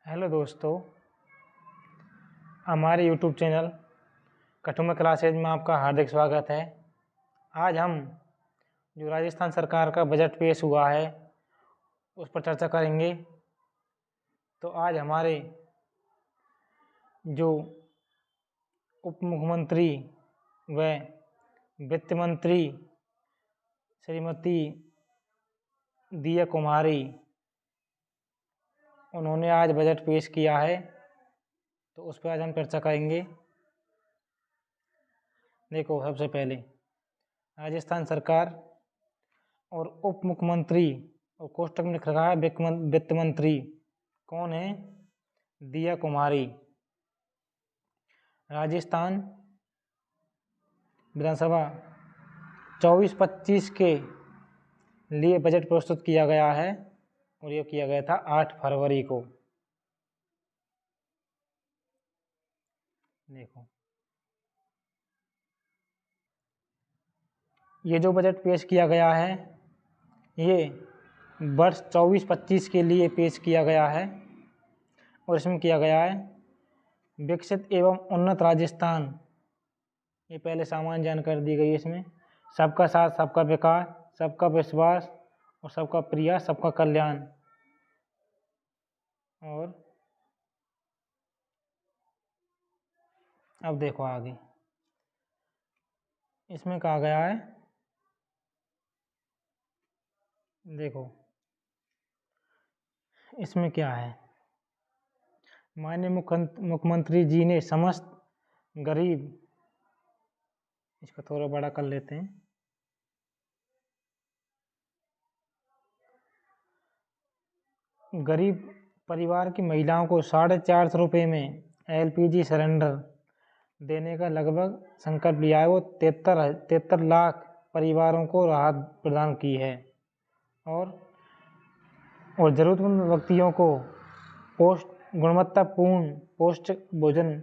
Hello दोस्तों, हमारे YouTube channel Kathua classes में आपका हार्दिक स्वागत है। आज हम जो राजस्थान सरकार का बजट पेश हुआ है उस पर चर्चा करेंगे। तो आज हमारे जो उप मुख्यमंत्री व वित्त मंत्री श्रीमती दिया कुमारी, उन्होंने आज बजट पेश किया है, तो उस पर आज हम चर्चा करेंगे। देखो, सबसे पहले राजस्थान सरकार और उप मुख्यमंत्री और कोष्टक में लिख रखा है वित्त मंत्री कौन है? दिया कुमारी। राजस्थान विधानसभा 24-25 के लिए बजट प्रस्तुत किया गया है और ये किया गया था 8 फरवरी को। देखो, ये जो बजट पेश किया गया है ये वर्ष 24-25 के लिए पेश किया गया है और इसमें किया गया है विकसित एवं उन्नत राजस्थान। ये पहले सामान्य जानकारी दी गई है। इसमें सबका साथ, सबका विकास, सबका विश्वास और सबका प्रयास, सबका कल्याण। और अब देखो आगे, इसमें कहा गया है, देखो इसमें क्या है, माननीय मुख्यमंत्री जी ने समस्त गरीब, इसको थोड़ा बड़ा कर लेते हैं, गरीब परिवार की महिलाओं को 450 रुपये में LPG सिलेंडर देने का लगभग संकल्प लिया है। वो 73 लाख परिवारों को राहत प्रदान की है और ज़रूरतमंद व्यक्तियों को गुणवत्तापूर्ण पौष्टिक भोजन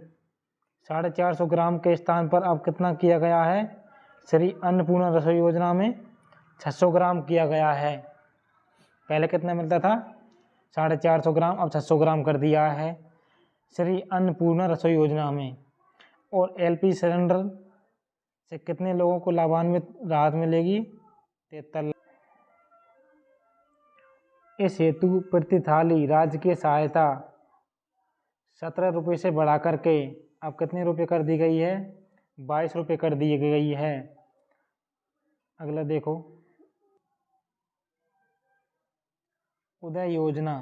450 ग्राम के स्थान पर अब कितना किया गया है? श्री अन्नपूर्णा रसोई योजना में 600 ग्राम किया गया है। पहले कितना मिलता था? 450 ग्राम, अब 600 ग्राम कर दिया है श्री अन्नपूर्णा रसोई योजना में। और LPG सिलेंडर से कितने लोगों को लाभान्वित राहत मिलेगी? 73। इस हेतु प्रति थाली राज्य की सहायता 17 रुपये से बढ़ा करके अब कितने रुपये कर दी गई है? 22 रुपये कर दी गई है। अगला देखो, उदय योजना।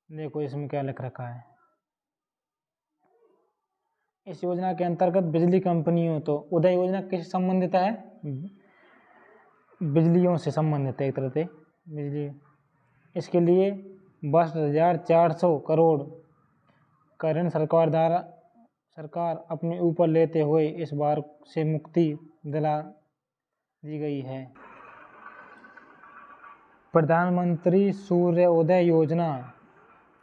देखो इसमें क्या लिख रखा है, इस योजना के अंतर्गत बिजली कंपनियों, तो उदय योजना किससे संबंधित है? बिजलियों से संबंधित है, एक तरह से बिजली। इसके लिए 22,400 करोड़ का ऋण सरकार अपने ऊपर लेते हुए इस बार से मुक्ति दिला दी गई है। प्रधानमंत्री सूर्य उदय योजना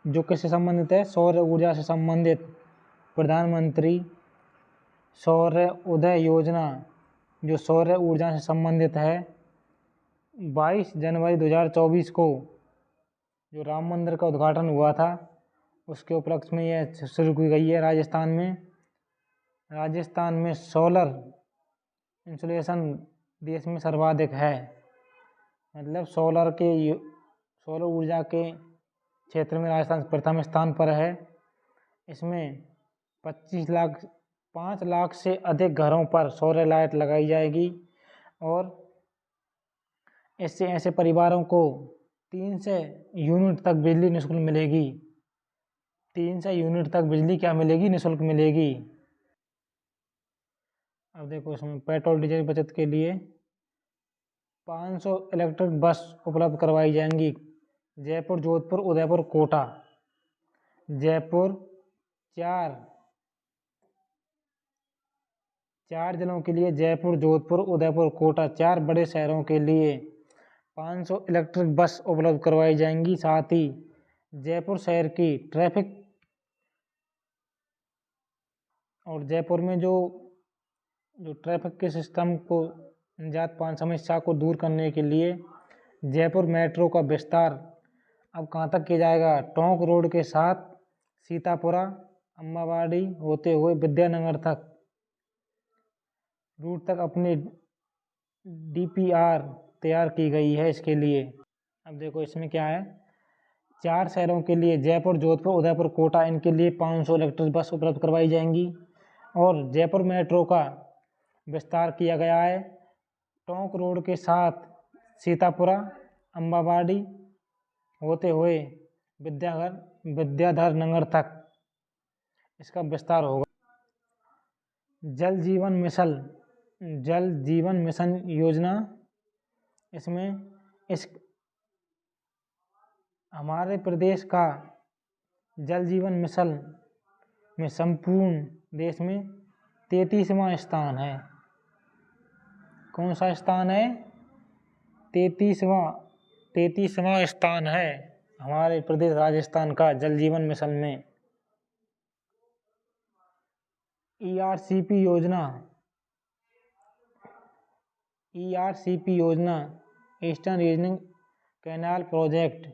जो किससे संबंधित है? सौर ऊर्जा से संबंधित। प्रधानमंत्री सौर उदय योजना जो सौर ऊर्जा से संबंधित है, 22 जनवरी 2024 को जो राम मंदिर का उद्घाटन हुआ था उसके उपलक्ष्य में यह शुरू की गई है। राजस्थान में सोलर इंस्टॉलेशन देश में सर्वाधिक है। मतलब सौर ऊर्जा के क्षेत्र में राजस्थान प्रथम स्थान पर है। इसमें 5 लाख से अधिक घरों पर सौर लाइट लगाई जाएगी और इससे ऐसे परिवारों को 300 यूनिट तक बिजली निःशुल्क मिलेगी। 300 यूनिट तक बिजली क्या मिलेगी? निःशुल्क मिलेगी। अब देखो, इसमें पेट्रोल डीजल बचत के लिए 500 इलेक्ट्रिक बस उपलब्ध करवाई जाएंगी। जयपुर, जोधपुर, उदयपुर, कोटा। जयपुर, चार जिलों के लिए जयपुर, जोधपुर, उदयपुर, कोटा, 4 बड़े शहरों के लिए 500 इलेक्ट्रिक बस उपलब्ध करवाई जाएंगी। साथ ही जयपुर शहर की ट्रैफिक और जयपुर में जो ट्रैफिक के सिस्टम को निजात समस्या को दूर करने के लिए जयपुर मेट्रो का विस्तार अब कहाँ तक किया जाएगा? टोंक रोड के साथ सीतापुरा अम्बावाड़ी होते हुए विद्यानगर तक रूट तक अपनी DPR तैयार की गई है इसके लिए। अब देखो इसमें क्या है, 4 शहरों के लिए जयपुर, जोधपुर, उदयपुर, कोटा, इनके लिए 500 इलेक्ट्रिक बस उपलब्ध करवाई जाएंगी। और जयपुर मेट्रो का विस्तार किया गया है टोंक रोड के साथ सीतापुरा अम्बावाड़ी होते हुए विद्याधर नगर तक इसका विस्तार होगा। जल जीवन मिशन योजना, इसमें हमारे प्रदेश का जल जीवन मिशन में संपूर्ण देश में 33वां स्थान है। कौन सा स्थान है? 33वां स्थान है हमारे प्रदेश राजस्थान का जल जीवन मिशन में। ERCP योजना ईस्टर्न रीजनिंग कैनाल प्रोजेक्ट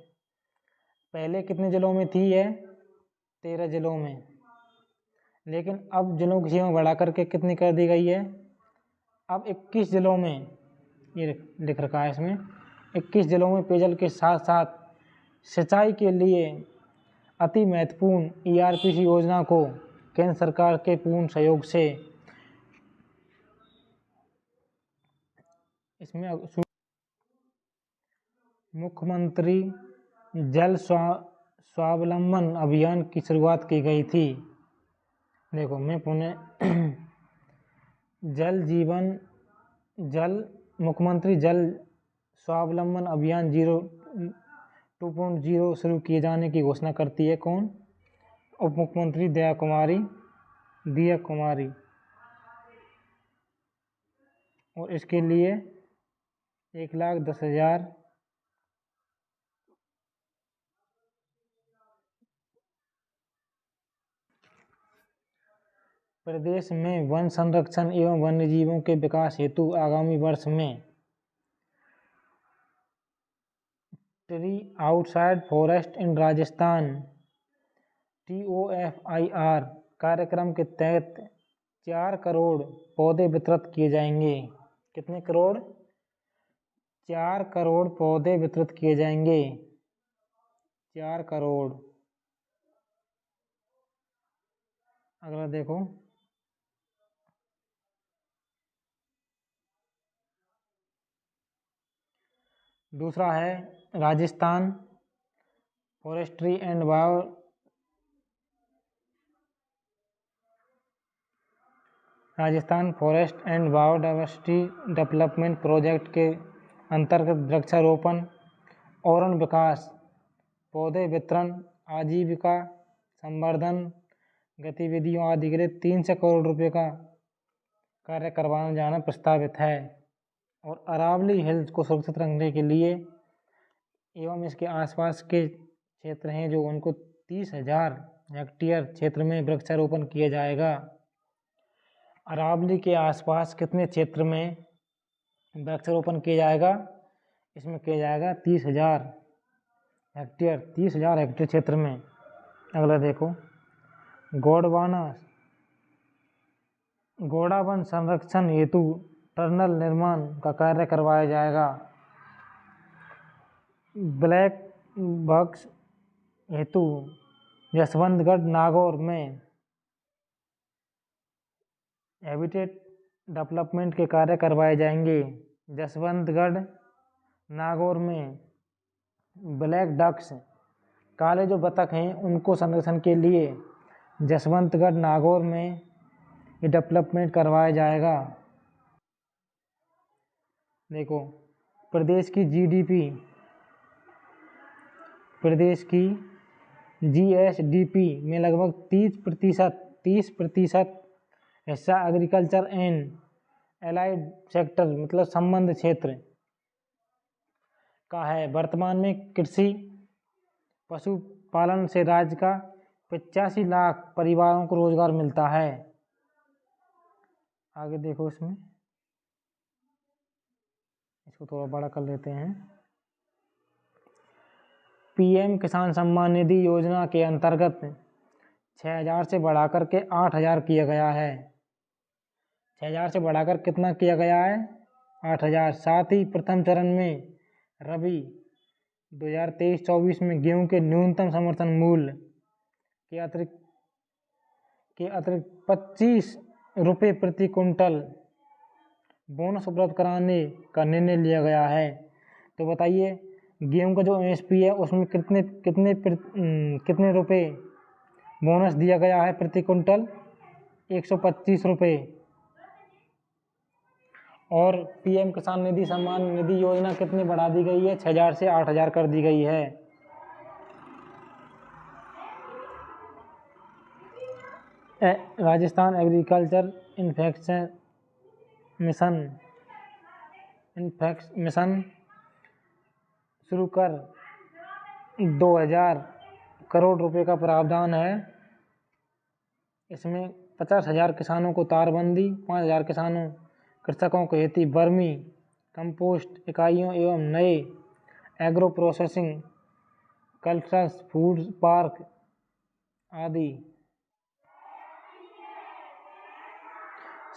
पहले कितने जिलों में थी? है 13 जिलों में, लेकिन अब जिलों की सीमा बढ़ा करके कितनी कर दी गई है? अब 21 जिलों में, ये लिख रखा है इसमें, 21 जिलों में पेयजल के साथ साथ सिंचाई के लिए अति महत्वपूर्ण ERCP योजना को केंद्र सरकार के पूर्ण सहयोग से इसमें मुख्यमंत्री जल स्वावलंबन अभियान की शुरुआत की गई थी। देखो मैं पुनः मुख्यमंत्री जल स्वावलंबन अभियान 2.0 शुरू किए जाने की घोषणा करती है कौन? उप मुख्यमंत्री दिया कुमारी। और इसके लिए 1,10,000 प्रदेश में वन संरक्षण एवं वन्यजीवों के विकास हेतु आगामी वर्ष में ट्री आउटसाइड फॉरेस्ट इन राजस्थान TOFIR कार्यक्रम के तहत 4 करोड़ पौधे वितरित किए जाएंगे। कितने करोड़? 4 करोड़ पौधे वितरित किए जाएंगे। 4 करोड़। अगला देखो, दूसरा है Rajasthan forestry and biodiversity development project के अंतर्गत वृक्षारोपण, औरण विकास, पौधे वितरण, आजीविका संवर्धन गतिविधियों आदि के लिए 300 करोड़ रुपए का कार्य करवाने जाना प्रस्तावित है। और अरावली हिल्स को सुरक्षित रखने के लिए एवं इसके आसपास के क्षेत्र हैं जो उनको 30,000 हेक्टेयर क्षेत्र में वृक्षारोपण किया जाएगा। अरावली के आसपास कितने क्षेत्र में वृक्षारोपण किया जाएगा? इसमें किया जाएगा 30,000 हेक्टेयर, 30,000 हेक्टेयर क्षेत्र में। अगला देखो, गोंडा वन संरक्षण हेतु टनल निर्माण का कार्य करवाया जाएगा। ब्लैक बक्स हेतु यशवंतगढ़ नागौर में हैबिटेट डेवलपमेंट के कार्य करवाए जाएंगे। यशवंतगढ़ नागौर में ब्लैक डक्स, काले जो बतख हैं उनको संरक्षण के लिए यशवंतगढ़ नागौर में ये डेवलपमेंट करवाया जाएगा। देखो, प्रदेश की GSDP में लगभग 30% हिस्सा एग्रीकल्चर एंड एलाइड सेक्टर मतलब संबंध क्षेत्र का है। वर्तमान में कृषि पशुपालन से राज्य का 85 लाख परिवारों को रोजगार मिलता है। आगे देखो, इसको थोड़ा बड़ा कर लेते हैं। पीएम किसान सम्मान निधि योजना के अंतर्गत 6,000 से बढ़ाकर के 8,000 किया गया है। 6,000 से बढ़ाकर कितना किया गया है? 8,000। साथ ही प्रथम चरण में रबी 2023-24 में गेहूं के न्यूनतम समर्थन मूल्य के अतिरिक्त 25 रुपये प्रति कुंटल बोनस उपलब्ध कराने का निर्णय लिया गया है। तो बताइए गेहूं का जो एमएसपी है उसमें कितने रुपए बोनस दिया गया है प्रति कुंटल? 125 रुपये। और पीएम किसान निधि सम्मान निधि योजना कितनी बढ़ा दी गई है? 6,000 से 8,000 कर दी गई है। राजस्थान एग्रीकल्चर इन्फेक्शन मिशन शुरू कर 2,000 करोड़ रुपए का प्रावधान है। इसमें 50,000 किसानों को तारबंदी, 5,000 कृषकों को हेतु वर्मी कंपोस्ट इकाइयों एवं नए agro processing clusters, food park आदि।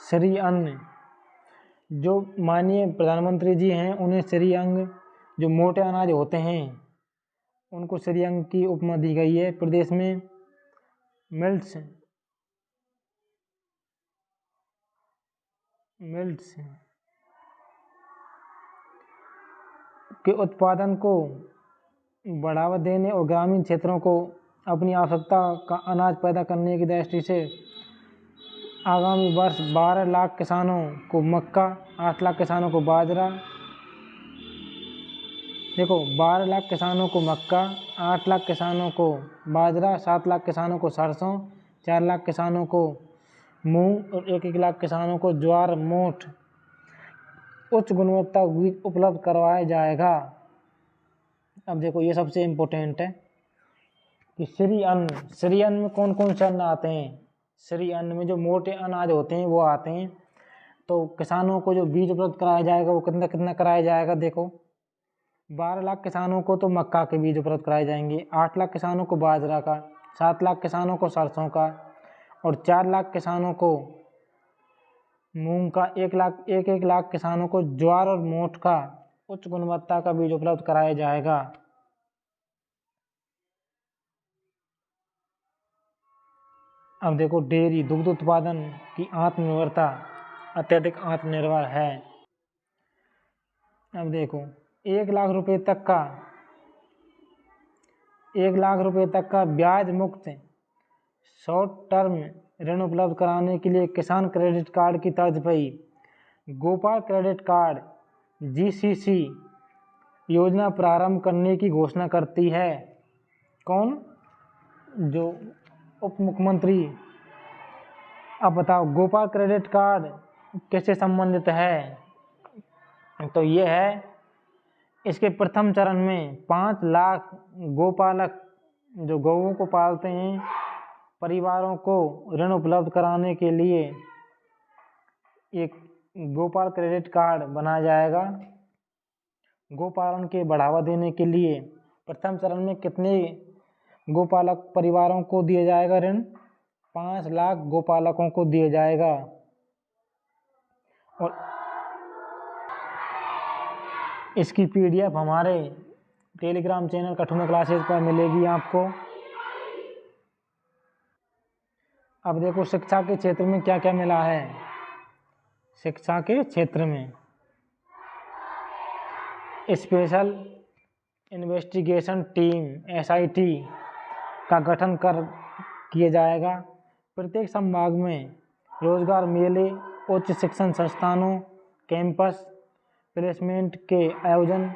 श्री अन्न, जो माननीय प्रधानमंत्री जी हैं उन्हें श्री अन्न, जो मोटे अनाज होते हैं उनको श्री अन्न की उपमा दी गई है। प्रदेश में मिल्ट्स के उत्पादन को बढ़ावा देने और ग्रामीण क्षेत्रों को अपनी आवश्यकता का अनाज पैदा करने की दृष्टि से आगामी वर्ष 12 लाख किसानों को मक्का, 8 लाख किसानों को बाजरा, 12 लाख किसानों को मक्का, 8 लाख किसानों को बाजरा, 7 लाख किसानों को सरसों, 4 लाख किसानों को मूंग और 1 लाख किसानों को ज्वार मोठ उच्च गुणवत्ता बीज उपलब्ध करवाया जाएगा। अब देखो ये सबसे इम्पोर्टेंट है कि श्री अन्न में कौन कौन से अन्न आते हैं। श्री अन्न में जो मोटे अनाज होते हैं वो आते हैं। तो किसानों को जो बीज उपलब्ध कराया जाएगा वो कितना कराया जाएगा? देखो 12 लाख किसानों को तो मक्का के बीज उपलब्ध कराए जाएंगे, 8 लाख किसानों को बाजरा का, 7 लाख किसानों को सरसों का और 4 लाख किसानों को मूंग का, 1 लाख किसानों को ज्वार और मोठ का उच्च गुणवत्ता का बीज उपलब्ध कराया जाएगा। अब देखो डेयरी दुग्ध उत्पादन की आत्मनिर्भरता अत्यधिक आत्मनिर्भर है। अब देखो 1 लाख रुपए तक का ब्याज मुक्त शॉर्ट टर्म ऋण उपलब्ध कराने के लिए किसान क्रेडिट कार्ड की तर्ज पर गोपाल क्रेडिट कार्ड GCC योजना प्रारंभ करने की घोषणा करती है। कौन? जो उप मुख्यमंत्री। अब बताओ गोपाल क्रेडिट कार्ड किससे संबंधित है? तो ये है, इसके प्रथम चरण में 5 लाख गोपालक जो गौओं को पालते हैं परिवारों को ऋण उपलब्ध कराने के लिए एक गोपाल क्रेडिट कार्ड बनाया जाएगा। गोपालन के बढ़ावा देने के लिए प्रथम चरण में कितने गोपालक परिवारों को दिया जाएगा ऋण? 5 लाख गोपालकों को दिया जाएगा। और इसकी PDF हमारे टेलीग्राम चैनल कठुआ क्लासेस पर मिलेगी आपको। अब देखो शिक्षा के क्षेत्र में क्या क्या मिला है। शिक्षा के क्षेत्र में स्पेशल इन्वेस्टिगेशन टीम SIT का गठन किया जाएगा। प्रत्येक संभाग में रोजगार मेले, उच्च शिक्षण संस्थानों, कैंपस प्लेसमेंट के आयोजन,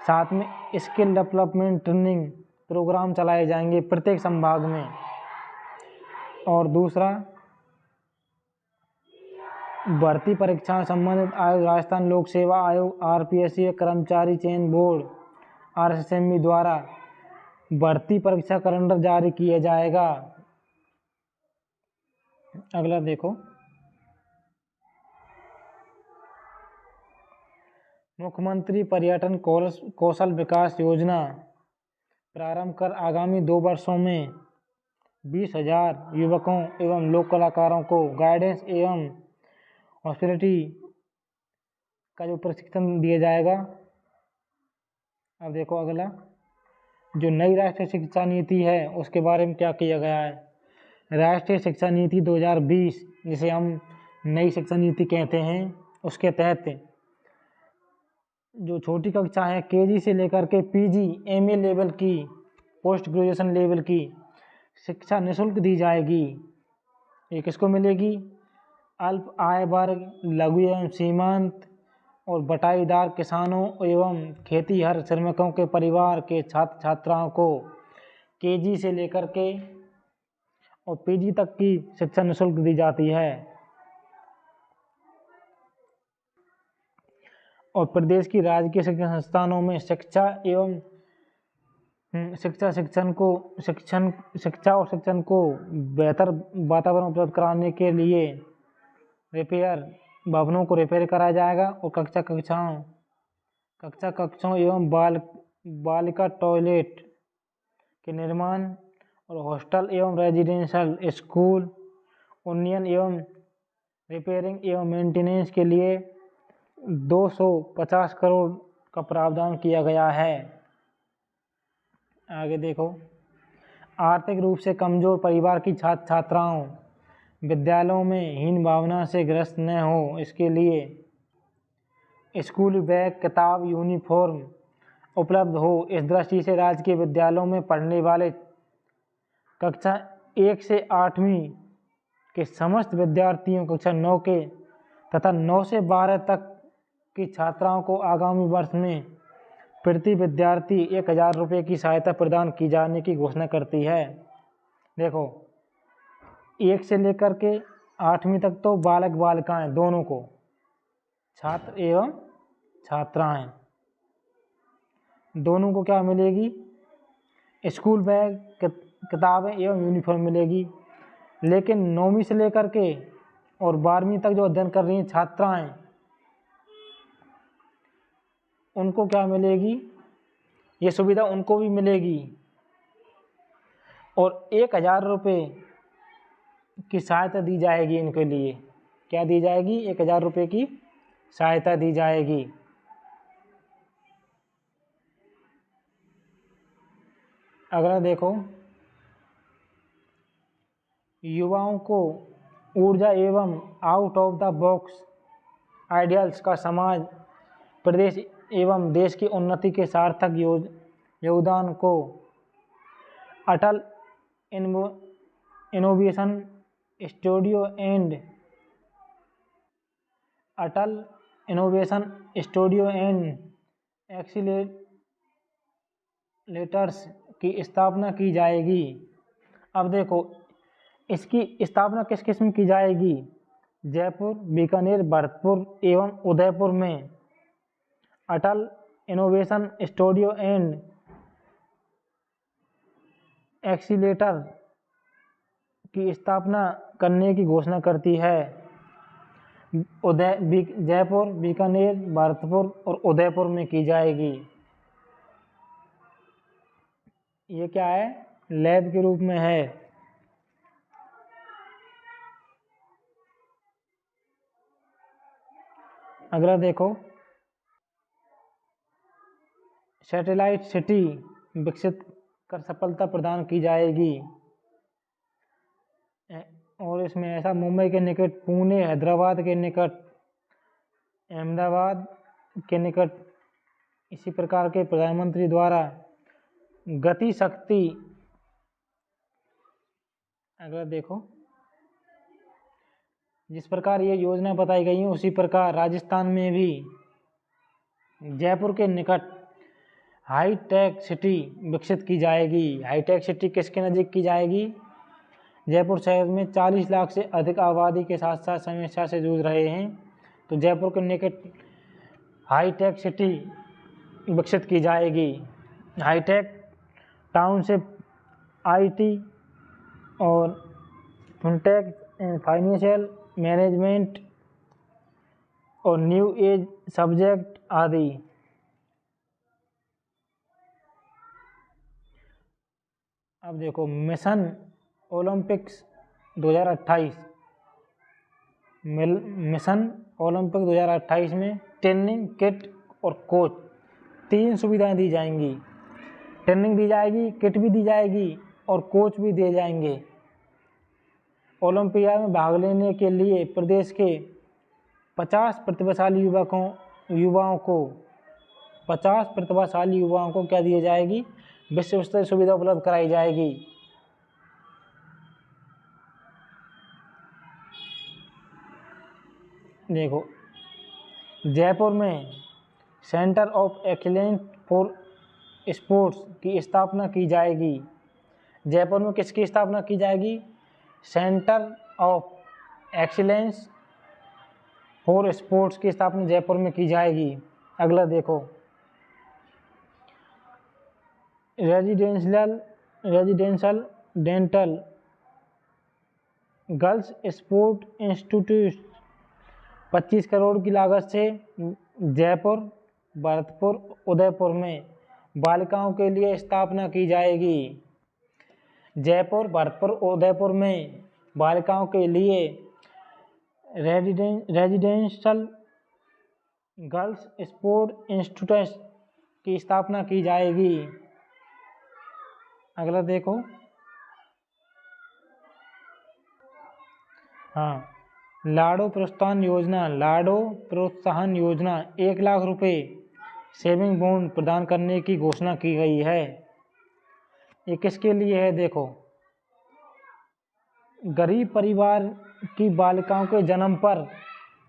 साथ में स्किल डेवलपमेंट ट्रेनिंग प्रोग्राम चलाए जाएंगे प्रत्येक संभाग में। और दूसरा, भर्ती परीक्षा संबंधित आयोग राजस्थान लोक सेवा आयोग RPSC कर्मचारी चयन बोर्ड RSSME द्वारा भर्ती परीक्षा कैलेंडर जारी किया जाएगा। अगला देखो, मुख्यमंत्री पर्यटन कौशल विकास योजना प्रारंभ कर आगामी 2 वर्षों में 20,000 युवकों एवं लोक कलाकारों को गाइडेंस एवं हॉस्पिटैलिटी का जो प्रशिक्षण दिया जाएगा। अब देखो अगला, जो नई राष्ट्रीय शिक्षा नीति है उसके बारे में क्या किया गया है। राष्ट्रीय शिक्षा नीति 2020, जिसे हम नई शिक्षा नीति कहते हैं, उसके तहत जो छोटी कक्षा है केजी से लेकर के पीजी एमए लेवल की, पोस्ट ग्रेजुएशन लेवल की शिक्षा निःशुल्क दी जाएगी। ये किसको मिलेगी? अल्प आय वर्ग, लघु एवं सीमांत और बटाईदार किसानों एवं खेतीहर श्रमिकों के परिवार के छात्र छात्राओं को केजी से लेकर के और पीजी तक की शिक्षा निःशुल्क दी जाती है। और प्रदेश की राजकीय शिक्षण संस्थानों में शिक्षा और शिक्षण को बेहतर वातावरण उपलब्ध कराने के लिए भवनों को रिपेयर कराया जाएगा और कक्षाओं एवं बालिका टॉयलेट के निर्माण और हॉस्टल एवं रेजिडेंशियल स्कूल उन्नयन एवं रिपेयरिंग एवं मेंटेनेंस के लिए 250 करोड़ का प्रावधान किया गया है। आगे देखो, आर्थिक रूप से कमजोर परिवार की छात्र छात्राओं विद्यालयों में हीन भावना से ग्रस्त न हो, इसके लिए स्कूल बैग, किताब, यूनिफॉर्म उपलब्ध हो। इस दृष्टि से राज्य के विद्यालयों में पढ़ने वाले कक्षा 1 से 8वीं के समस्त विद्यार्थियों, कक्षा 9 के तथा 9 से 12 तक की छात्राओं को आगामी वर्ष में प्रति विद्यार्थी 1,000 रुपये की सहायता प्रदान की जाने की घोषणा करती है। देखो, 1 से लेकर के 8वीं तक तो बालक बालिकाएं दोनों को, छात्र एवं छात्राएं दोनों को क्या मिलेगी? स्कूल बैग, किताबें एवं यूनिफॉर्म मिलेगी। लेकिन 9वीं से लेकर के और 12वीं तक जो अध्ययन कर रही हैं छात्राएं, उनको क्या मिलेगी? ये सुविधा उनको भी मिलेगी और 1,000 रुपये की सहायता दी जाएगी इनके लिए। क्या दी जाएगी? 1,000 रुपये की सहायता दी जाएगी। अगला देखो, युवाओं को ऊर्जा एवं out of the box ideals का समाज, प्रदेश एवं देश की उन्नति के सार्थक योगदान को अटल इनोवेशन स्टूडियो एंड एक्सीलेटर्स की स्थापना की जाएगी। अब देखो, इसकी स्थापना किस किस में की जाएगी? जयपुर, बीकानेर, भरतपुर एवं उदयपुर में अटल इनोवेशन स्टूडियो एंड एक्सीलेटर की स्थापना करने की घोषणा करती है। जयपुर, बीकानेर, भरतपुर और उदयपुर में की जाएगी। ये क्या है? लैब के रूप में है। अगला देखो, सैटेलाइट सिटी विकसित कर सफलता प्रदान की जाएगी। और इसमें ऐसा मुंबई के निकट, पुणे, हैदराबाद के निकट, अहमदाबाद के निकट इसी प्रकार के प्रधानमंत्री द्वारा गति शक्ति। अगर देखो, जिस प्रकार ये योजना बताई गई है उसी प्रकार राजस्थान में भी जयपुर के निकट हाईटेक सिटी विकसित की जाएगी। हाईटेक सिटी किसके नज़दीक की जाएगी? जयपुर शहर में 40 लाख से अधिक आबादी के साथ साथ समस्या से जूझ रहे हैं, तो जयपुर के निकट हाईटेक सिटी विकसित की जाएगी। हाईटेक टाउनशिप आईटी और फिनटेक एंड फाइनेंशियल मैनेजमेंट और न्यू एज सब्जेक्ट आदि। अब देखो मिशन ओलंपिक्स 2028, मिशन ओलंपिक 2028 में ट्रेनिंग किट और कोच 3 सुविधाएं दी जाएंगी। ट्रेनिंग दी जाएगी, किट भी दी जाएगी और कोच भी दिए जाएंगे। ओलंपियाड में भाग लेने के लिए प्रदेश के 50 प्रतिभाशाली युवाओं को क्या दिए जाएगी? विश्व स्तरीय सुविधा उपलब्ध कराई जाएगी। देखो जयपुर में centre of excellence for sports की स्थापना की जाएगी। जयपुर में किसकी स्थापना की जाएगी? Centre of excellence for sports की स्थापना जयपुर में की जाएगी। अगला देखो residential dental girls sport institute 25 crore की लागत से जयपुर, भरतपुर, उदयपुर में बालिकाओं के लिए स्थापना की जाएगी। जयपुर, भरतपुर, उदयपुर में बालिकाओं के लिए रेजिडेंशियल गर्ल्स स्पोर्ट इंस्टीट्यूट की स्थापना की जाएगी। अगला देखो लाडो प्रोत्साहन योजना 1 लाख रुपए सेविंग बॉन्ड प्रदान करने की घोषणा की गई है। ये किसके लिए है? देखो गरीब परिवार की बालिकाओं के जन्म पर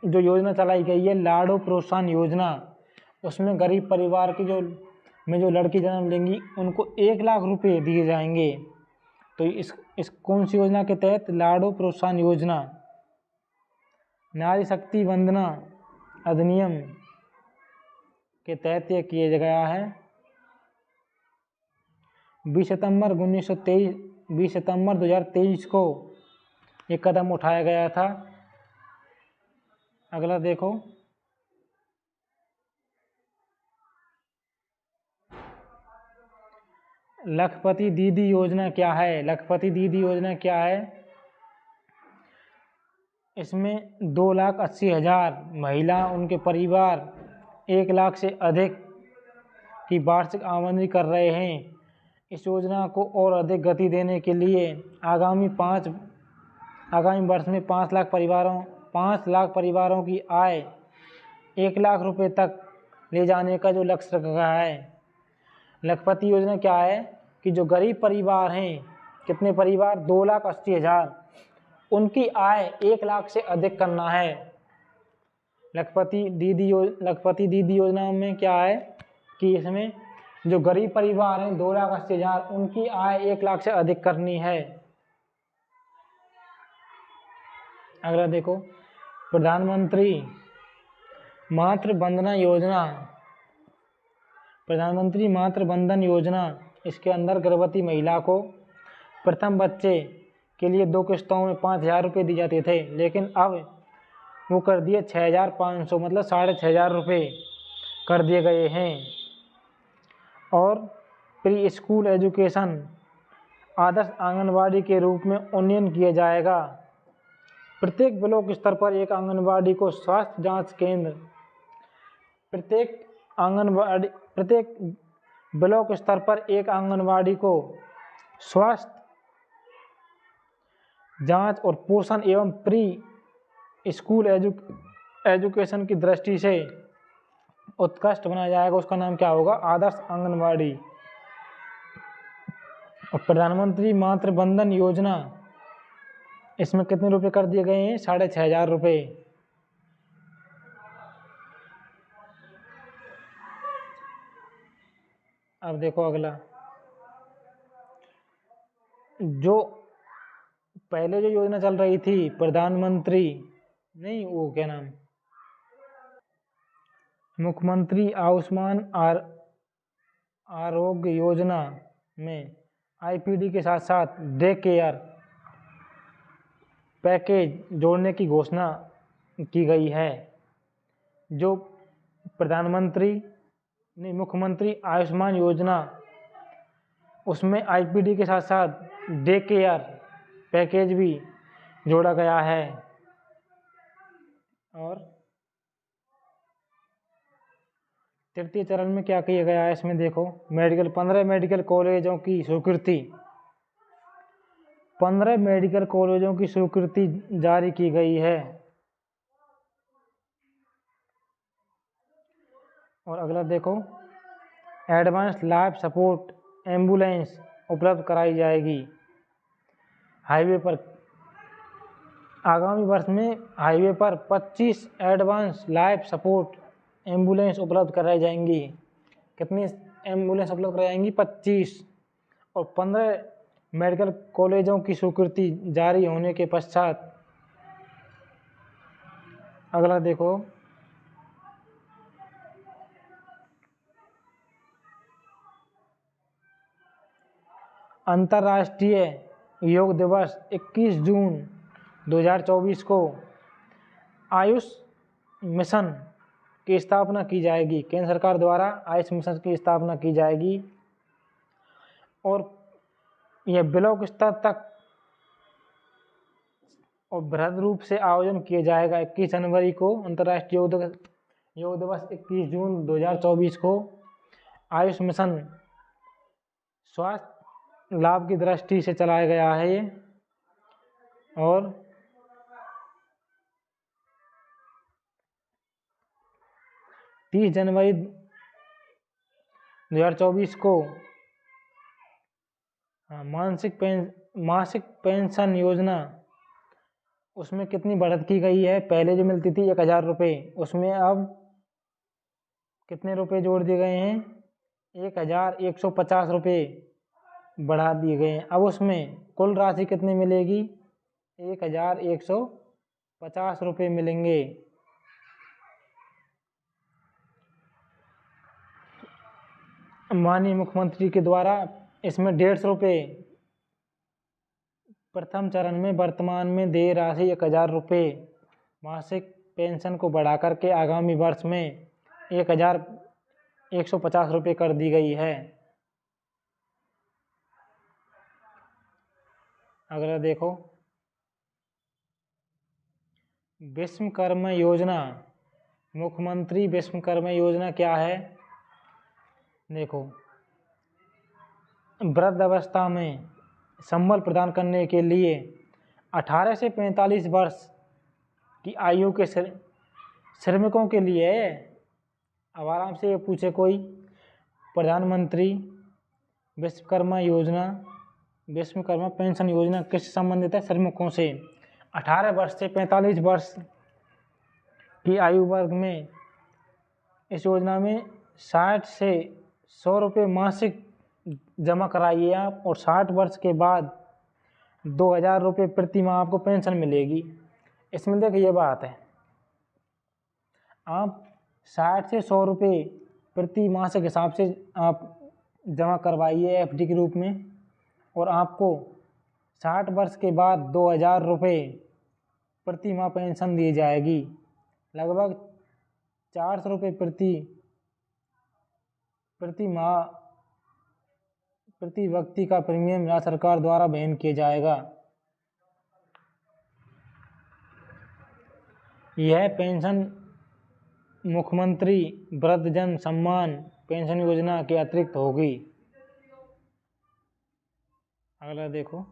जो योजना चलाई गई है लाडो प्रोत्साहन योजना, उसमें गरीब परिवार की जो लड़की जन्म लेंगी उनको 1 लाख रुपए दिए जाएंगे। तो इस कौन सी योजना के तहत? लाडो प्रोत्साहन योजना। नारी शक्ति वंदना अधिनियम के तहत यह किया गया है। 20 सितंबर 2023 को एक कदम उठाया गया था। अगला देखो लखपति दीदी योजना क्या है? लखपति दीदी योजना क्या है? इसमें 2,80,000 महिला उनके परिवार 1 लाख से अधिक की वार्षिक आमदनी कर रहे हैं। इस योजना को और अधिक गति देने के लिए आगामी वर्ष में 5 लाख परिवारों की आय 1 लाख रुपए तक ले जाने का जो लक्ष्य रखा गया है। लखपति योजना क्या है कि जो गरीब परिवार हैं, कितने परिवार? 2,80,000, उनकी आय 1 लाख से अधिक करना है। लखपति दीदी योजना में क्या है कि इसमें जो गरीब परिवार हैं 2,80,000, उनकी आय 1 लाख से अधिक करनी है। अगला देखो प्रधानमंत्री मातृ वंदन योजना, इसके अंदर गर्भवती महिला को प्रथम बच्चे के लिए 2 किस्तों में 5,000 रुपये दिए जाते थे, लेकिन अब वो कर दिए 6,500, मतलब 6,500 रुपये कर दिए गए हैं। और प्री स्कूल एजुकेशन आदर्श आंगनवाड़ी के रूप में उन्नयन किया जाएगा। प्रत्येक ब्लॉक स्तर पर एक आंगनवाड़ी को स्वास्थ्य जांच केंद्र, प्रत्येक ब्लॉक स्तर पर एक आंगनवाड़ी को स्वास्थ्य जांच और पोषण एवं प्री स्कूल एजुकेशन की दृष्टि से उत्कृष्ट बनाया जाएगा। उसका नाम क्या होगा? आदर्श आंगनवाड़ी। और प्रधानमंत्री मातृ वंदन योजना, इसमें कितने रुपए कर दिए गए हैं? 6,500 रुपये। अब देखो अगला, जो पहले जो योजना चल रही थी प्रधानमंत्री नहीं, वो क्या नाम, मुख्यमंत्री आयुष्मान आरोग्य योजना में आईपीडी के साथ साथ डे केयर पैकेज जोड़ने की घोषणा की गई है। जो मुख्यमंत्री आयुष्मान योजना उसमें आईपीडी के साथ साथ डे केयर पैकेज भी जोड़ा गया है। और तृतीय चरण में क्या किया गया है इसमें देखो, 15 मेडिकल कॉलेजों की स्वीकृति, 15 मेडिकल कॉलेजों की स्वीकृति जारी की गई है। और अगला देखो, एडवांस लाइफ सपोर्ट एम्बुलेंस उपलब्ध कराई जाएगी हाईवे पर। आगामी वर्ष में हाईवे पर 25 एडवांस लाइफ सपोर्ट एम्बुलेंस उपलब्ध कराई जाएंगी। कितनी एम्बुलेंस उपलब्ध कराई जाएंगी? 25। और 15 मेडिकल कॉलेजों की स्वीकृति जारी होने के पश्चात अगला देखो, अंतर्राष्ट्रीय योग दिवस 21 जून 2024 को आयुष मिशन की स्थापना की जाएगी। केंद्र सरकार द्वारा आयुष मिशन की स्थापना की जाएगी और यह ब्लॉक स्तर तक और बृहद रूप से आयोजन किया जाएगा। 21 जनवरी को अंतर्राष्ट्रीय योग दिवस 21 जून 2024 को आयुष मिशन स्वास्थ्य लाभ की दृष्टि से चलाया गया है ये। और 30 जनवरी 2024 को मासिक पेंशन योजना, उसमें कितनी बढ़त की गई है? पहले जो मिलती थी 1000 रुपये, उसमें अब कितने रुपए जोड़ दिए गए हैं? 1150 रुपये बढ़ा दिए गए हैं। अब उसमें कुल राशि कितनी मिलेगी? 1150 रुपये मिलेंगे। माननीय मुख्यमंत्री के द्वारा इसमें 150 रुपये प्रथम चरण में वर्तमान में देय राशि 1000 रुपये मासिक पेंशन को बढ़ा करके आगामी वर्ष में 1150 रुपये कर दी गई है। अगला देखो, विश्वकर्मा योजना। मुख्यमंत्री विश्वकर्मा योजना क्या है? देखो, वृद्ध अवस्था में संबल प्रदान करने के लिए 18 से 45 वर्ष की आयु के श्रमिकों के लिए है। अब आराम से ये पूछे कोई, प्रधानमंत्री विश्वकर्मा योजना, विश्वकर्मा पेंशन योजना किससे संबंधित है? श्रमिकों से। 18 वर्ष से 45 वर्ष की आयु वर्ग में इस योजना में 60 से 100 रुपये मासिक जमा कराइए आप, और 60 वर्ष के बाद 2000 रुपये प्रति माह आपको पेंशन मिलेगी। इसमें देखिए ये बात है, आप 60 से 100 रुपये प्रति मासिक हिसाब से आप जमा करवाइए एफडी के रूप में, और आपको 60 वर्ष के बाद 2000 रुपये प्रति माह पेंशन दी जाएगी। लगभग 400 रुपये प्रति माह प्रति व्यक्ति का प्रीमियम राज्य सरकार द्वारा वहन किया जाएगा। यह पेंशन मुख्यमंत्री वृद्धजन सम्मान पेंशन योजना के अतिरिक्त होगी। अगला देखो,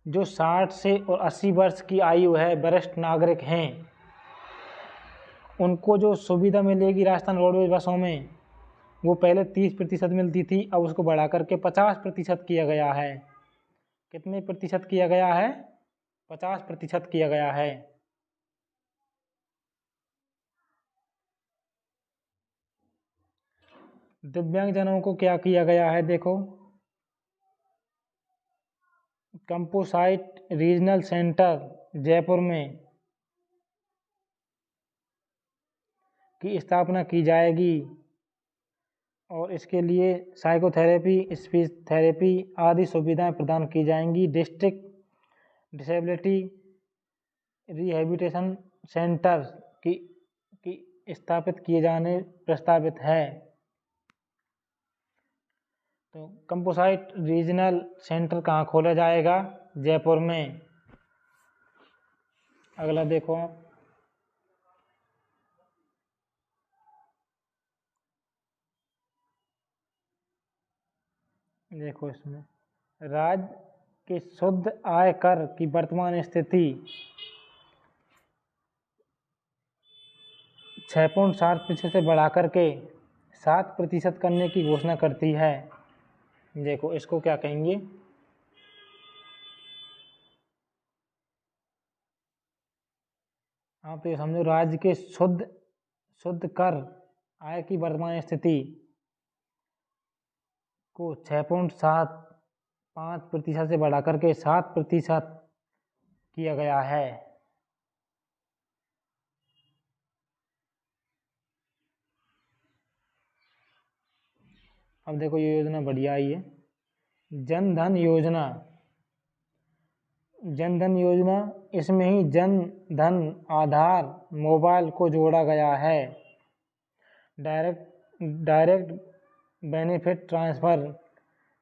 जो 60 से और 80 वर्ष की आयु है, वरिष्ठ नागरिक हैं, उनको जो सुविधा मिलेगी राजस्थान रोडवेज बसों में, वो पहले 30% मिलती थी, अब उसको बढ़ा करके 50% किया गया है। कितने प्रतिशत किया गया है? 50% किया गया है। दिव्यांगजनों को क्या किया गया है? देखो, कंपोसाइट रीजनल सेंटर जयपुर में की स्थापना की जाएगी, और इसके लिए साइकोथेरेपी, स्पीच थेरेपी आदि सुविधाएं प्रदान की जाएंगी। डिस्ट्रिक्ट डिसेबिलिटी रिहैबिलिटेशन सेंटर की स्थापित किए जाने प्रस्तावित है। तो कंपोसाइट रीजनल सेंटर कहाँ खोला जाएगा? जयपुर में। अगला देखो आप, देखो इसमें राज्य के शुद्ध आय कर की वर्तमान स्थिति 6.7% से बढ़ाकर के 7% करने की घोषणा करती है। देखो इसको क्या कहेंगे? आप तो ये समझो, राज्य के शुद्ध कर आय की वर्तमान स्थिति को 6.75% से बढ़ाकर के 7% किया गया है। अब देखो ये योजना बढ़िया आई है, जन धन योजना। जन धन योजना, इसमें ही जन धन आधार मोबाइल को जोड़ा गया है। डायरेक्ट बेनिफिट ट्रांसफ़र,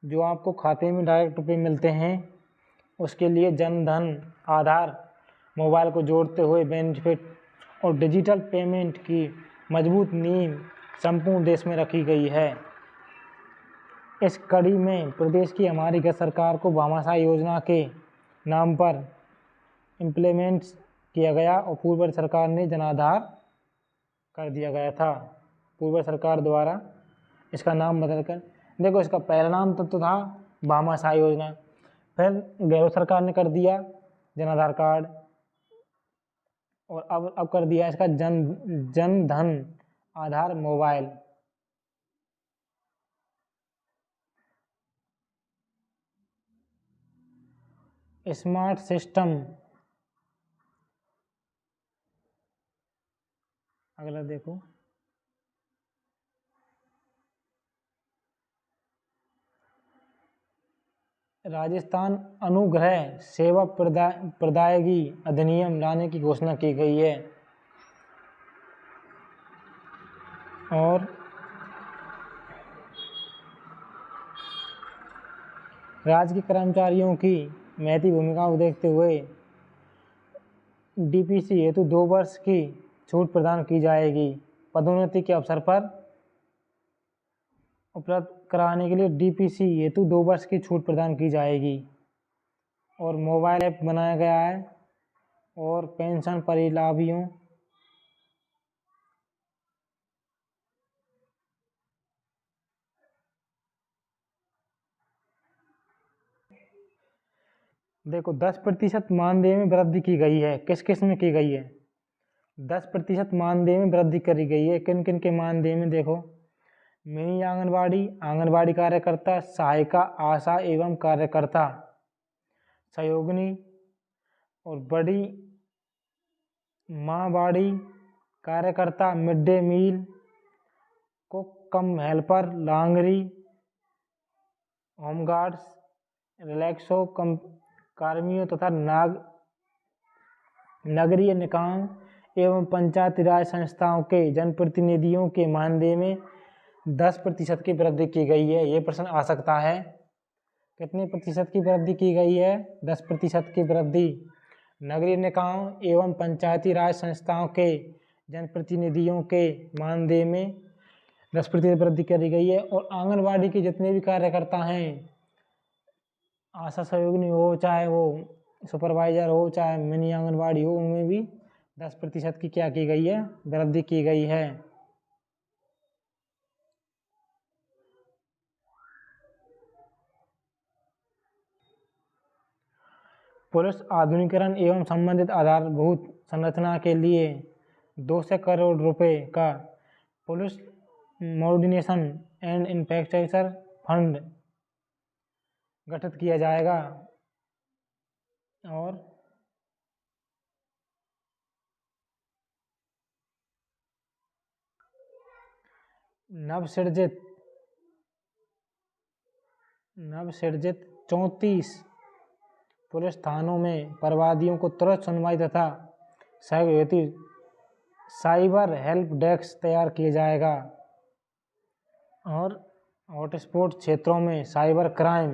जो आपको खाते में डायरेक्ट रुपये मिलते हैं, उसके लिए जन धन आधार मोबाइल को जोड़ते हुए बेनिफिट और डिजिटल पेमेंट की मजबूत नींव संपूर्ण देश में रखी गई है। इस कड़ी में प्रदेश की हमारी गैर सरकार को भामाशाह योजना के नाम पर इम्प्लीमेंट किया गया और पूर्व सरकार ने जनाधार कर दिया गया था। पूर्व सरकार द्वारा इसका नाम बदलकर, देखो इसका पहला नाम तो था भामाशाह योजना, फिर गहलोत सरकार ने कर दिया जनाधार कार्ड, और अब कर दिया इसका जन धन आधार मोबाइल। स्मार्ट सिस्टम, अगला देखो, राजस्थान अनुग्रह सेवा प्रदायगी अधिनियम लाने की घोषणा की गई है। और राज्य के कर्मचारियों की महती भूमिका को देखते हुए डीपीसी हेतु 2 वर्ष की छूट प्रदान की जाएगी। पदोन्नति के अवसर पर उपलब्ध कराने के लिए डीपीसी हेतु 2 वर्ष की छूट प्रदान की जाएगी। और मोबाइल ऐप बनाया गया है, और पेंशन परिलाभियों देखो 10% मानदेय में वृद्धि की गई है। किस किस में की गई है? 10% मानदेय में वृद्धि करी गई है। किन किन के मानदेय में? देखो, मिनी आंगनबाड़ी कार्यकर्ता, सहायिका, आशा एवं कार्यकर्ता, सहयोगिनी और बड़ी माँ बाड़ी कार्यकर्ता, मिड डे मील कुक कम हेल्पर, लांगरी, होमगार्ड्स, रिलैक्सो कर्मियों तथा नगरीय निकायों एवं पंचायती राज संस्थाओं के जनप्रतिनिधियों के मानदेय में 10% की वृद्धि की गई है। ये प्रश्न आ सकता है, कितने प्रतिशत की वृद्धि की गई है? 10% की वृद्धि नगरीय निकायों एवं पंचायती राज संस्थाओं के जनप्रतिनिधियों के मानदेय में 10% वृद्धि करी गई है। और आंगनबाड़ी के जितने भी कार्यकर्ता हैं, आशा सहयोगिनी हो, चाहे वो सुपरवाइजर हो, चाहे मिनी आंगनबाड़ी हो, उनमें भी 10% की क्या की गई है? वृद्धि की गई है। पुलिस आधुनिकीकरण एवं संबंधित आधारभूत संरचना के लिए 200 करोड़ रुपए का police modernisation and infrastructure fund गठित किया जाएगा। और नवसृजित 34 पुलिस थानों में अपराधियों को तुरंत सुनवाई तथा सहयोग हेतु साइबर हेल्प डेस्क तैयार किया जाएगा। और हॉटस्पॉट क्षेत्रों में साइबर क्राइम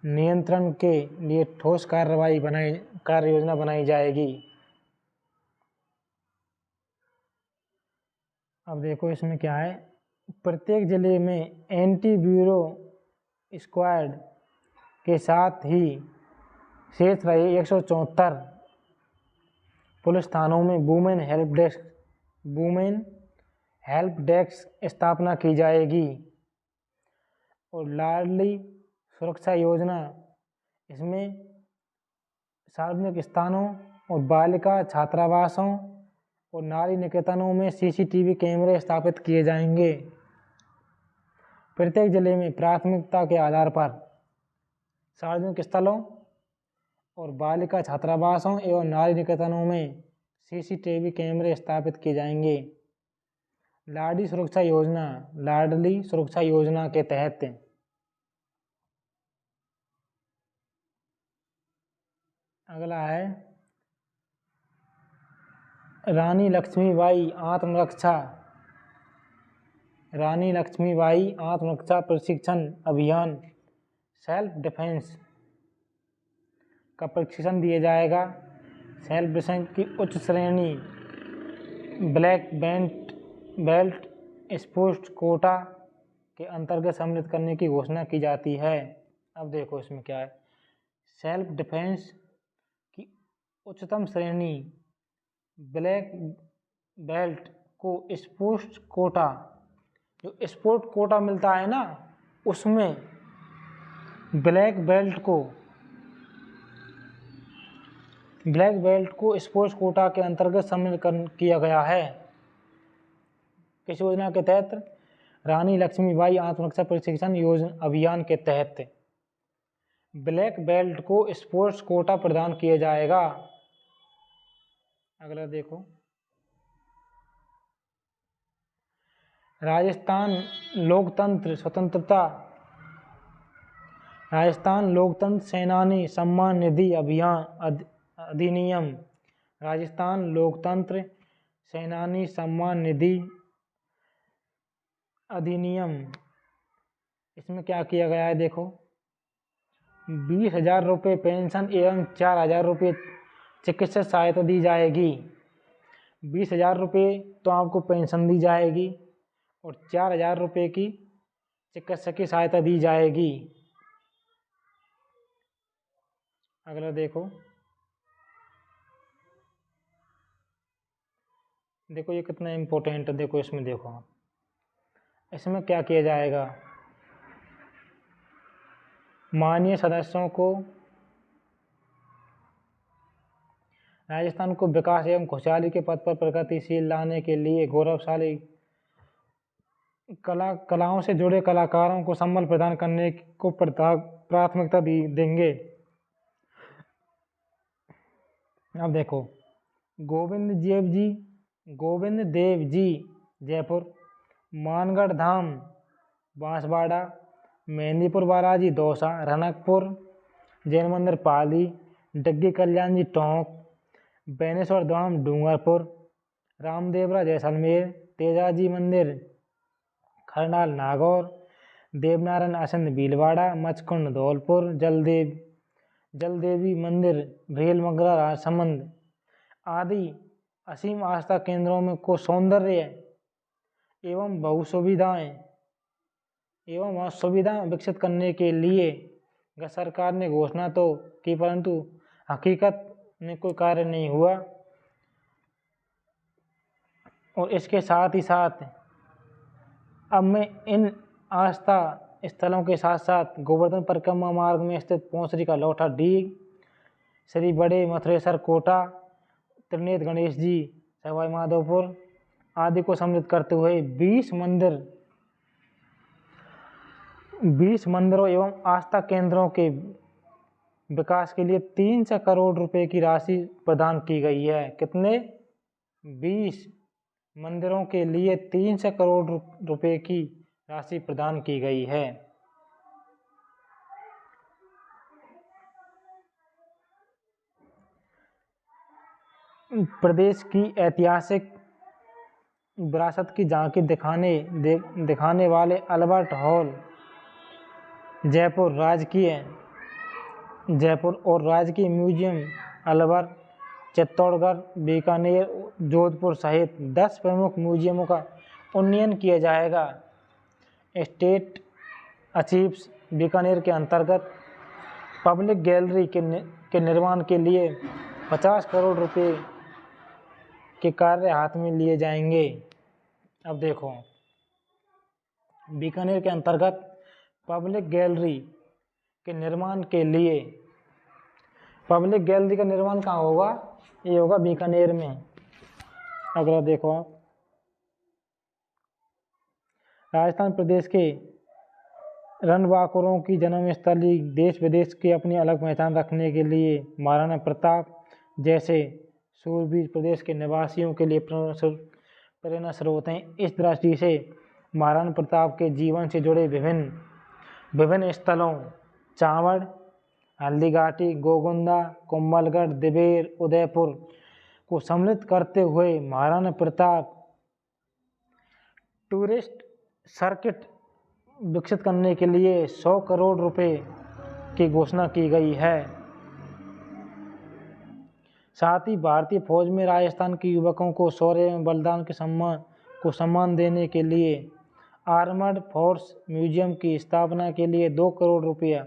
नियंत्रण के लिए ठोस कार्य योजना बनाई जाएगी। अब देखो इसमें क्या है, प्रत्येक जिले में एंटी ब्यूरो स्क्वाड के साथ ही शेष रहे 174 पुलिस थानों में वुमेन हेल्प डेस्क स्थापना की जाएगी। और लाडली सुरक्षा योजना, इसमें सार्वजनिक स्थानों और बालिका छात्रावासों और नारी निकेतनों में सीसीटीवी कैमरे स्थापित किए जाएंगे। प्रत्येक जिले में प्राथमिकता के आधार पर सार्वजनिक स्थलों और बालिका छात्रावासों एवं नारी निकेतनों में सीसीटीवी कैमरे स्थापित किए जाएंगे। लाडली सुरक्षा योजना के तहत अगला है रानी लक्ष्मीबाई आत्मरक्षा प्रशिक्षण अभियान, सेल्फ डिफेंस का प्रशिक्षण दिया जाएगा। सेल्फ डिफेंस की उच्च श्रेणी ब्लैक बेल्ट स्पोर्ट्स कोटा के अंतर्गत सम्मिलित करने की घोषणा की जाती है। अब देखो इसमें क्या है, सेल्फ डिफेंस की उच्चतम श्रेणी ब्लैक बेल्ट को स्पोर्ट्स कोटा, जो स्पोर्ट कोटा मिलता है ना, उसमें ब्लैक बेल्ट को स्पोर्ट्स कोटा के अंतर्गत सम्मिलित किया गया है। किस योजना के तहत? रानी लक्ष्मीबाई आत्मरक्षा प्रशिक्षण योजना अभियान के तहत ब्लैक बेल्ट को स्पोर्ट्स कोटा प्रदान किया जाएगा। अगला देखो, राजस्थान लोकतंत्र सेनानी सम्मान निधि अधिनियम, राजस्थान लोकतंत्र सेनानी सम्मान निधि अधिनियम, इसमें क्या किया गया है देखो, 20,000 रुपये पेंशन एवं 4,000 रुपये चिकित्सा सहायता दी जाएगी। 20,000 रुपये तो आपको पेंशन दी जाएगी और 4,000 रुपये की चिकित्सकीय सहायता दी जाएगी। अगला देखो ये कितना इम्पोर्टेंट है। देखो इसमें देखो, इसमें क्या किया जाएगा, माननीय सदस्यों को राजस्थान को विकास एवं खुशहाली के पथ पर प्रगतिशील लाने के लिए गौरवशाली कलाओं से जुड़े कलाकारों को सम्मान प्रदान करने को प्राथमिकता देंगे। अब देखो, गोविंद देव जी जयपुर, मानगढ़ धाम बांसवाड़ा, मेहंदीपुर बालाजी दौसा, रनकपुर जैन मंदिर पाली, डग्गी कल्याण जी टोंक, बेनेश्वर धाम डूंगरपुर, रामदेवरा जैसलमेर, तेजाजी मंदिर खरनाल नागौर, देवनारायण आसंद भीलवाड़ा, मचकुंड धौलपुर, जलदेवी मंदिर भेल मगरा राजसमंद आदि असीम आस्था केंद्रों में को सौंदर्य एवं सुविधाएं विकसित करने के लिए सरकार ने घोषणा तो की, परंतु हकीकत में कोई कार्य नहीं हुआ। और इसके साथ ही साथ अब मैं इन आस्था स्थलों के साथ साथ गोवर्धन परिक्रमा मार्ग में स्थित पौंसरी का लौठा डीग, श्री बड़े मथुरेश्वर कोटा, त्रिनेत्र गणेश जी सवाई माधोपुर आदि को सम्मिलित करते हुए 20 मंदिरों एवं आस्था केंद्रों के विकास के लिए 300 करोड़ रुपए की राशि प्रदान की गई है। कितने? 20 मंदिरों के लिए 300 करोड़ रुपए की राशि प्रदान की गई है। प्रदेश की ऐतिहासिक विरासत की झांकी दिखाने वाले अल्बर्ट हॉल, जयपुर और राजकीय म्यूजियम अलवर, चित्तौड़गढ़, बीकानेर, जोधपुर सहित 10 प्रमुख म्यूजियमों का उन्नयन किया जाएगा। स्टेट आर्chives बीकानेर के अंतर्गत पब्लिक गैलरी के निर्माण के लिए 50 करोड़ रुपए के कार्य हाथ में लिए जाएंगे। अब देखो, बीकानेर के अंतर्गत पब्लिक गैलरी के निर्माण के लिए, पब्लिक गैलरी का निर्माण कहाँ होगा? ये होगा बीकानेर में। अगला देखो आप, राजस्थान प्रदेश के रणबांकुरों की जन्मस्थली, देश विदेश की अपनी अलग पहचान रखने के लिए महाराणा प्रताप जैसे शूरवीर प्रदेश के निवासियों के लिए प्रेरणा स्रोत हैं। इस दृष्टि से महाराणा प्रताप के जीवन से जुड़े विभिन्न स्थलों चावड़, हल्दीघाटी, गोगुंदा, कुंभलगढ़, दिवेर, उदयपुर को सम्मिलित करते हुए महाराणा प्रताप टूरिस्ट सर्किट विकसित करने के लिए 100 करोड़ रुपए की घोषणा की गई है। साथ ही भारतीय फौज में राजस्थान के युवकों को शौर्य एवं बलिदान के सम्मान देने के लिए आर्मर्ड फोर्स म्यूजियम की स्थापना के लिए 2 करोड़ रुपया,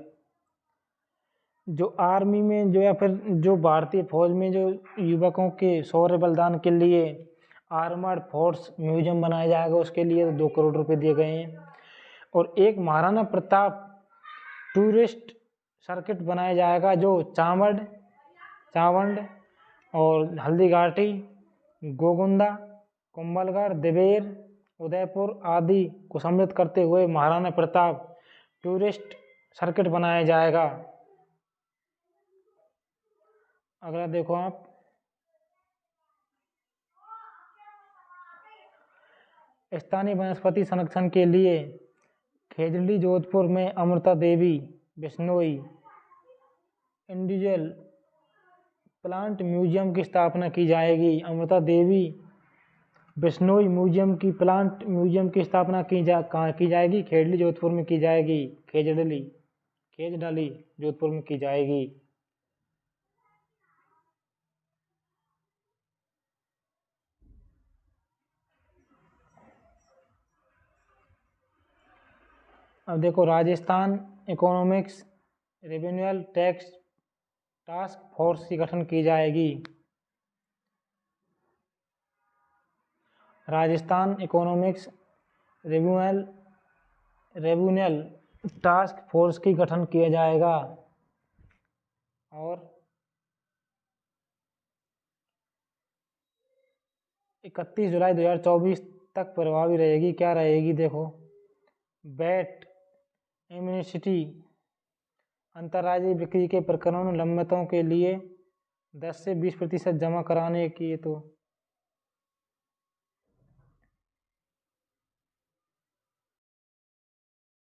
जो आर्मी में जो या फिर जो भारतीय फौज में जो युवकों के शौर्य बलिदान के लिए आर्मर्ड फोर्स म्यूजियम बनाया जाएगा, उसके लिए 2 करोड़ रुपए दिए गए हैं। और एक महाराणा प्रताप टूरिस्ट सर्किट बनाया जाएगा, जो चावंड और हल्दीघाटी, गोगुंदा, कुंभलगढ़, दिवेर, उदयपुर आदि को सम्मिलित करते हुए महाराणा प्रताप टूरिस्ट सर्किट बनाया जाएगा। अगला देखो आप, स्थानीय वनस्पति संरक्षण के लिए खेजड़ी जोधपुर में Amrita Devi Bishnoi individual plant museum की स्थापना की जाएगी। अमृता देवी बिश्नोई प्लांट म्यूजियम की स्थापना कहाँ की जाएगी? खेजड़ी जोधपुर में की जाएगी। खेजड़ली जोधपुर में की जाएगी। अब देखो, Rajasthan economics revenual tax task force की गठन की जाएगी। Rajasthan economics revenual task force की गठन किया जाएगा और 31 जुलाई 2024 तक प्रभावी रहेगी। क्या रहेगी? देखो, वैट एम्नेस्टी अंतर्राज्यीय बिक्री के प्रकरणों लंबितों के लिए 10 से 20% जमा कराने की, तो